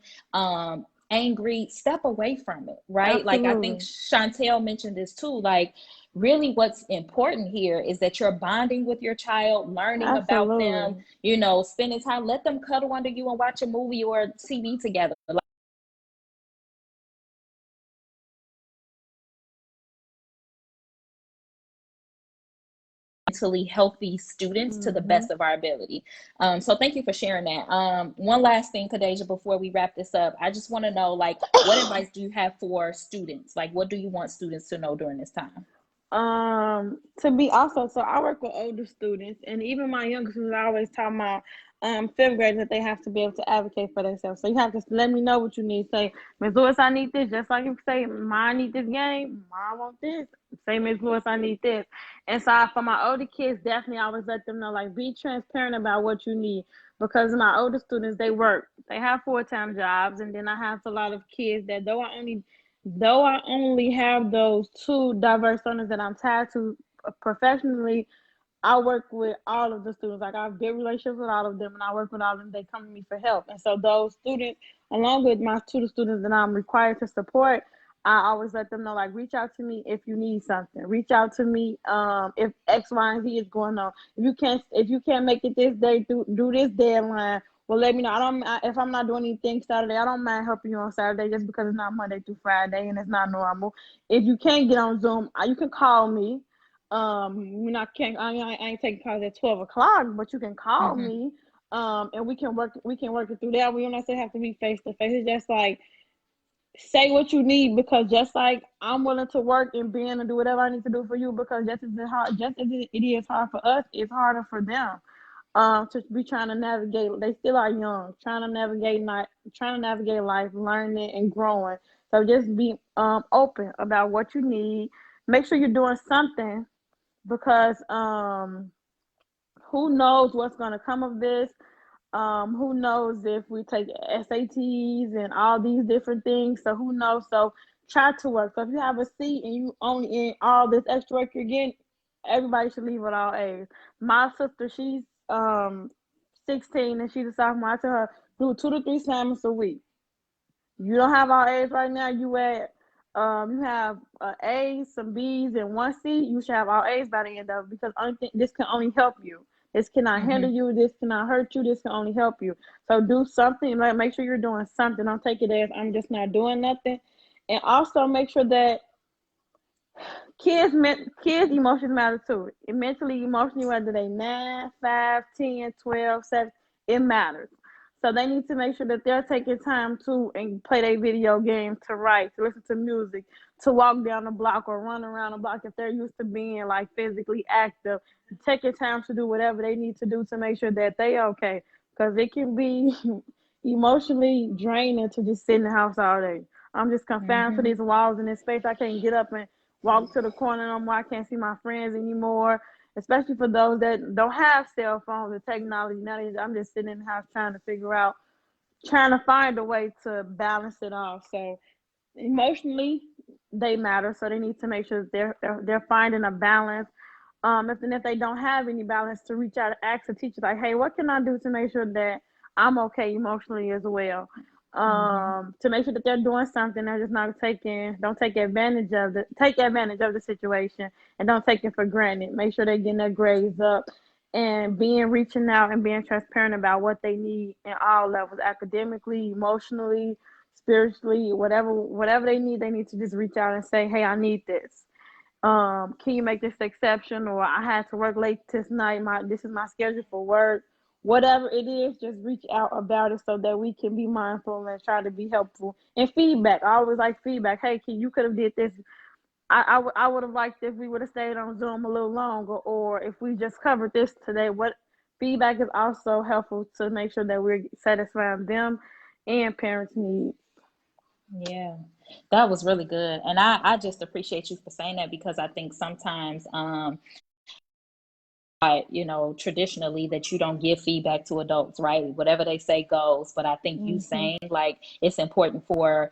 angry, step away from it, right? Like I think Absolutely. Chantel mentioned this too. Like, really, what's important here is that you're bonding with your child, learning about them, Absolutely. spending time, let them cuddle under you and watch a movie or TV together. Mentally healthy students to the Mm-hmm. best of our ability. So thank you for sharing that. One last thing, Kadeja, before we wrap this up, I just want to know, like, what advice do you have for students? Like, what do you want students to know during this time? To be also, so I work with older students, and even my younger students, I always tell my fifth graders that they have to be able to advocate for themselves. So you have to let me know what you need. Say, Miss Lewis, I need this. Just like you say, Mom, I need this game. Mom, I want this. Say, Miss Lewis, I need this. And so for my older kids, definitely I always let them know, like, be transparent about what you need. Because my older students, they work. They have full-time jobs, and then I have a lot of kids that though I only have those two diverse learners that I'm tied to professionally, I work with all of the students. Like I have good relationships with all of them, and I work with all of them. They come to me for help, and so those students, along with my tutor students that I'm required to support, I always let them know, like, reach out to me if you need something. Reach out to me if X, Y, and Z is going on. If you can't make it this day, do this deadline. Well, let me know. If I'm not doing anything Saturday, I don't mind helping you on Saturday just because it's not Monday through Friday and it's not normal. If you can't get on Zoom, you can call me. We're not can't I ain't taking calls at 12 o'clock, but you can call Mm-hmm. me. And we can work it through that. We don't necessarily have to be face to face. It's just like say what you need because just like I'm willing to work and being and do whatever I need to do for you because just as it is hard for us, it's harder for them. To be trying to navigate. They still are young, trying to navigate life, learning and growing. So just be open about what you need. Make sure you're doing something because who knows what's going to come of this. Who knows if we take SATs and all these different things. So who knows? So try to work. So if you have a seat and you only in all this extra work you're getting, everybody should leave with all A's. My sister, she's 16 and she's a sophomore. I tell her do 2 to 3 assignments a week. You don't have all A's right now. You at you have A's, some B's, and one C, you should have all A's by the end of it, because only this can only help you. This cannot hinder Mm-hmm. you. This cannot hurt you. This can only help you. So do something. Like, make sure you're doing something. Don't take it as I'm just not doing nothing. And also make sure that kids emotions matter too. And mentally, emotionally, whether they 9, 5, 10, 12, 7, it matters. So they need to make sure that they're taking time to and play their video game, to write, to listen to music, to walk down the block or run around the block if they're used to being like physically active. Taking time to do whatever they need to do to make sure that they okay. Because it can be emotionally draining to just sit in the house all day. I'm just confined to Mm-hmm. these walls in this space. I can't get up and walk to the corner no more. I can't see my friends anymore. Especially for those that don't have cell phones and technology. Now I'm just sitting in the house trying to find a way to balance it off. So emotionally, they matter. So they need to make sure that they're finding a balance. If they don't have any balance, to reach out and ask the teacher, like, hey, what can I do to make sure that I'm okay emotionally as well? Mm-hmm. To make sure that they're doing something, they're just not don't take advantage of the situation, and don't take it for granted. Make sure they're getting their grades up, and reaching out and being transparent about what they need in all levels, academically, emotionally, spiritually, whatever they need to just reach out and say, hey, I need this. Can you make this exception? Or I had to work late this night. This is my schedule for work. Whatever it is, just reach out about it so that we can be mindful and try to be helpful. And feedback. I always like feedback. Hey, you could have did this. I would have liked if we would have stayed on Zoom a little longer, or if we just covered this today. What feedback is also helpful to make sure that we're satisfying them and parents' needs. Yeah, that was really good. And I just appreciate you for saying that, because I think sometimes traditionally that you don't give feedback to adults, right? Whatever they say goes. But I think you Mm-hmm. saying like it's important for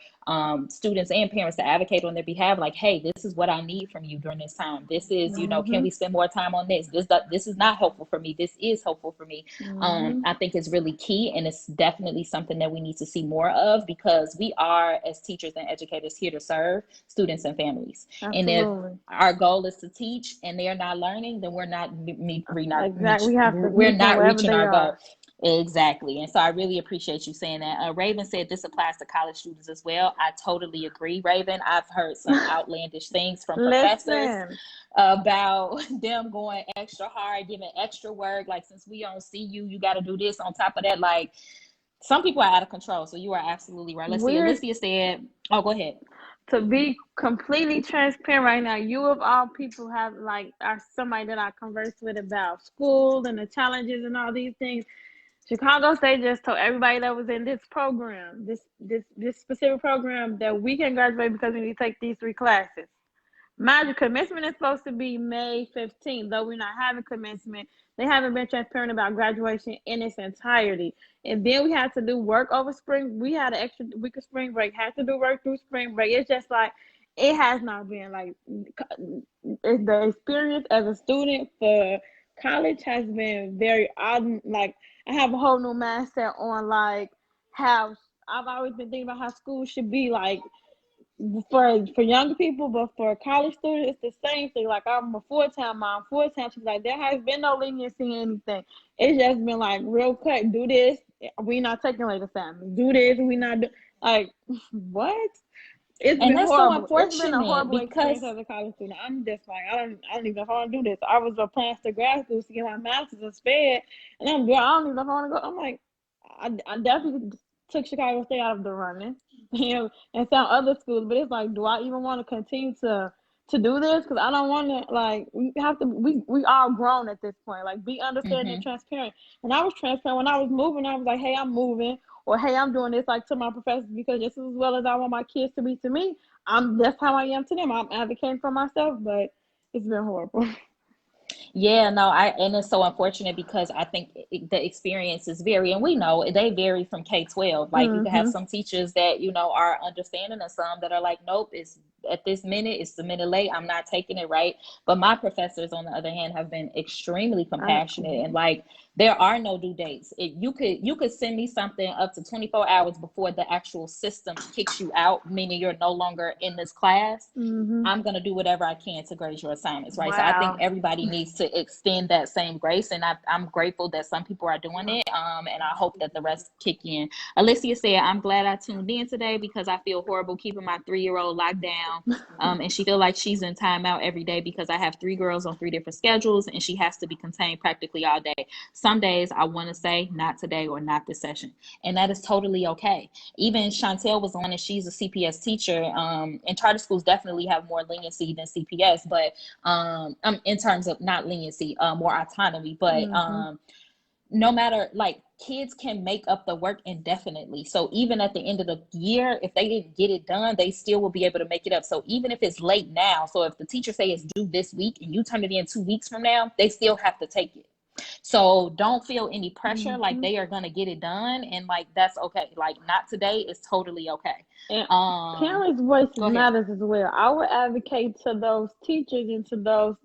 students and parents to advocate on their behalf, like, hey, this is what I need from you during this time. This is, can Mm-hmm. we spend more time on this? This is not helpful for me. This is helpful for me. Mm-hmm. I think it's really key, and it's definitely something that we need to see more of, because we are, as teachers and educators, here to serve students and families. And if Absolutely. our goal is to teach and they're not learning, then Exactly. We have to we're meet them not wherever reaching they our goal. are. Exactly. And so I really appreciate you saying that. Raven said this applies to college students as well. I totally agree, Raven. I've heard some outlandish things from professors Listen, about them going extra hard, giving extra work. Like, since we don't see you, you got to do this on top of that. Like, some people are out of control. So you are absolutely right. Let's see. we're Alicia said, oh, go ahead. to be completely transparent right now. You of all people have like are somebody that I conversed with about school and the challenges and all these things. Chicago State just told everybody that was in this program, this specific program, that we can graduate because we need to take these 3 classes. Mind you, commencement is supposed to be May 15th, though we're not having commencement. They haven't been transparent about graduation in its entirety. And then we had to do work over spring. We had an extra week of spring break, had to do work through spring break. It's just like, it has not been like, the experience as a student for college has been very odd. Like, I have a whole new mindset on like how I've always been thinking about how school should be like for younger people, but for college students, it's the same thing. Like, I'm a full-time mom, full-time. She's like, there has been no leniency in anything. It's just been like real cut. Do this. We not taking late assignments. Do this. We not like what? It's And been that's so horrible. It's been a unfortunate, horrible experience because as a college student. I'm just like, I don't even know if I want to do this. I was applying to grad school to get my master's in SPED, and I don't even know if I want to go. I'm like, I definitely took Chicago State out of the running, and some other schools. But it's like, do I even want to continue to do this? Because I don't want to. Like, we have to. We all grown at this point. Like, be understanding and mm-hmm. transparent. And I was transparent when I was moving. I was like, hey, I'm moving, or hey, I'm doing this, like, to my professors, because just as well as I want my kids to be to me, that's how I am to them. I'm advocating for myself, but it's been horrible. Yeah, no, and it's so unfortunate because I think the experiences vary, and we know they vary from K-12. Like you can have Mm-hmm. some teachers that, are understanding, and some that are like, nope, it's at this minute, it's a minute late, I'm not taking it, right? But my professors, on the other hand, have been extremely compassionate, and like there are no due dates. You could send me something up to 24 hours before the actual system kicks you out, meaning you're no longer in this class. Mm-hmm. I'm going to do whatever I can to grade your assignments, right? So I think Wow. everybody needs to extend that same grace. And I'm grateful that some people are doing it. And I hope that the rest kick in. Alicia said, I'm glad I tuned in today because I feel horrible keeping my 3-year-old locked down. And she feel like she's in timeout every day because I have 3 girls on 3 different schedules and she has to be contained practically all day. Some days I want to say not today or not this session. And that is totally okay. Even Chantel was on, and she's a CPS teacher. And charter schools definitely have more leniency than CPS, but in terms of not leniency, more autonomy. But Mm-hmm. no matter, like, kids can make up the work indefinitely. So even at the end of the year, if they didn't get it done, they still will be able to make it up. So even if it's late now, so if the teacher say it's due this week and you turn it in 2 weeks from now, they still have to take it. So don't feel any pressure, like Mm-hmm. they are gonna get it done, and like that's okay. Like not today is totally okay. And Um, parents' voices Go ahead. matters as well. I would advocate to those teachers and to those.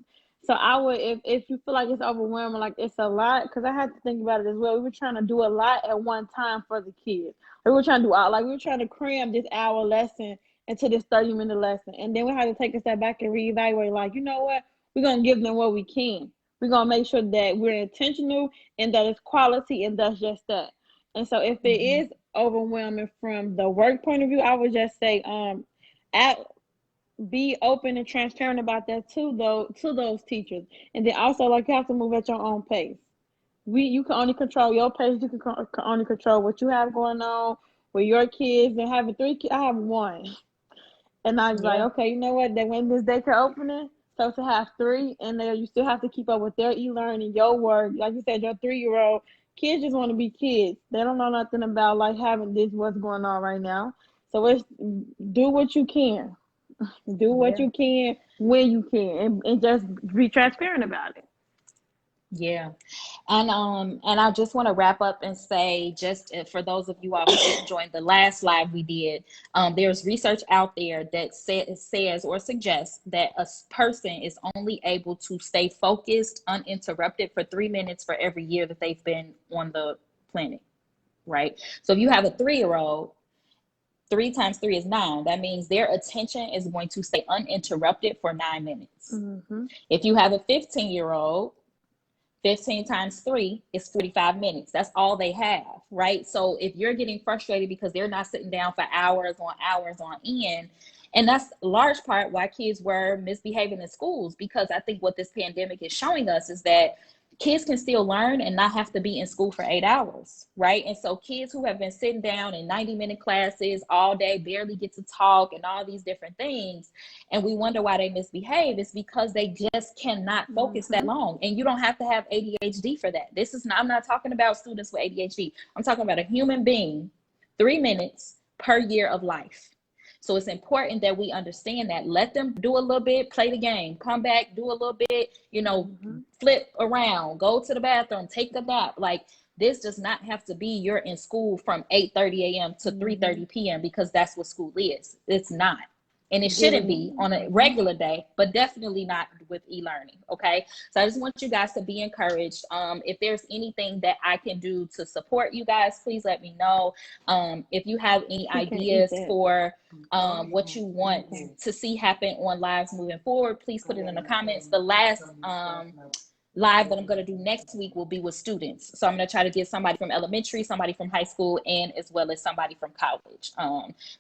So I would, if you feel like it's overwhelming, like it's a lot, because I had to think about it as well. We were trying to do a lot at one time for the kids. We were trying to do all, like we were trying to cram this hour lesson into this 30-minute lesson, and then we had to take a step back and reevaluate. Like, you know what? We're gonna give them what we can. We're gonna make sure that we're intentional and that it's quality, and that's just that. And so if it Mm-hmm. is overwhelming from the work point of view, I would just say, at, be open and transparent about that to those teachers, and then also like you have to move at your own pace. You can only control your pace. You can only control what you have going on with your kids. And having 3 kids, I have one. And I was like, Yeah. okay, you know what? That when this daycare opening, so to have 3, and then you still have to keep up with their e-learning, your work. Like you said, your 3-year-old kids just want to be kids. They don't know nothing about like having this, what's going on right now. So it's do what you can, do what Yeah. you can when you can, and just be transparent about it. Yeah. And I just want to wrap up and say, just for those of you all who didn't join the last live we did, there's research out there that says or suggests that a person is only able to stay focused uninterrupted for 3 minutes for every year that they've been on the planet, right? So if you have a 3-year-old, 3 times 3 is 9. That means their attention is going to stay uninterrupted for 9 minutes. Mm-hmm. If you have a 15-year-old, 15 times 3 is 45 minutes. That's all they have, right? So if you're getting frustrated because they're not sitting down for hours on end, and that's a large part why kids were misbehaving in schools, because I think what this pandemic is showing us is that kids can still learn and not have to be in school for 8 hours, right? And so kids who have been sitting down in 90-minute classes all day, barely get to talk and all these different things, and we wonder why they misbehave, is because they just cannot focus that Mm-hmm. long. And you don't have to have ADHD for that. This is not, I'm not talking about students with ADHD. I'm talking about a human being, 3 minutes per year of life. So it's important that we understand that. Let them do a little bit, play the game, come back, do a little bit, Mm-hmm. flip around, go to the bathroom, take a nap. Like, this does not have to be you're in school from 8:30 a.m. to Mm-hmm. 3:30 p.m. because that's what school is. It's not. And it Get shouldn't it. be on a Mm-hmm. regular day, but definitely not with e-learning. Okay. So I just want you guys to be encouraged. If there's anything that I can do to support you guys, please let me know. If you have any She can't eat ideas that. for what you want Okay. to see happen on lives moving forward, please put it in the comments. The last live that I'm going to do next week will be with students. So I'm going to try to get somebody from elementary, somebody from high school, and as well as somebody from college.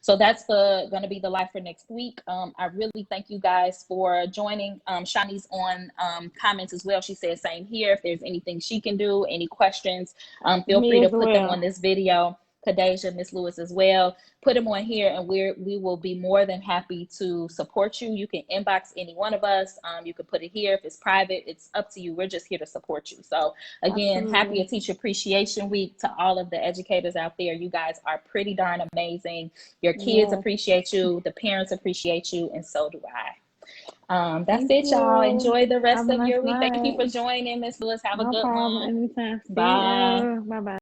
So that's going to be the live for next week. I really thank you guys for joining. Shani's on comments as well. She says same here. If there's anything she can do, any questions, feel free Me to as put them on well. this video. Kadeja, Miss Lewis as well. Put them on here, and we will be more than happy to support you. You can inbox any one of us. You can put it here. If it's private, it's up to you. We're just here to support you. So again, happy Absolutely. Teacher Appreciation Week to all of the educators out there. You guys are pretty darn amazing. Your kids Yes. appreciate you. The parents appreciate you, and so do I. That's Thank it, y'all. you. Enjoy the Have rest a of nice your week. Thank you night. for joining, Miss Lewis. Have a No good problem. one. Anytime. See Bye. you. Bye bye.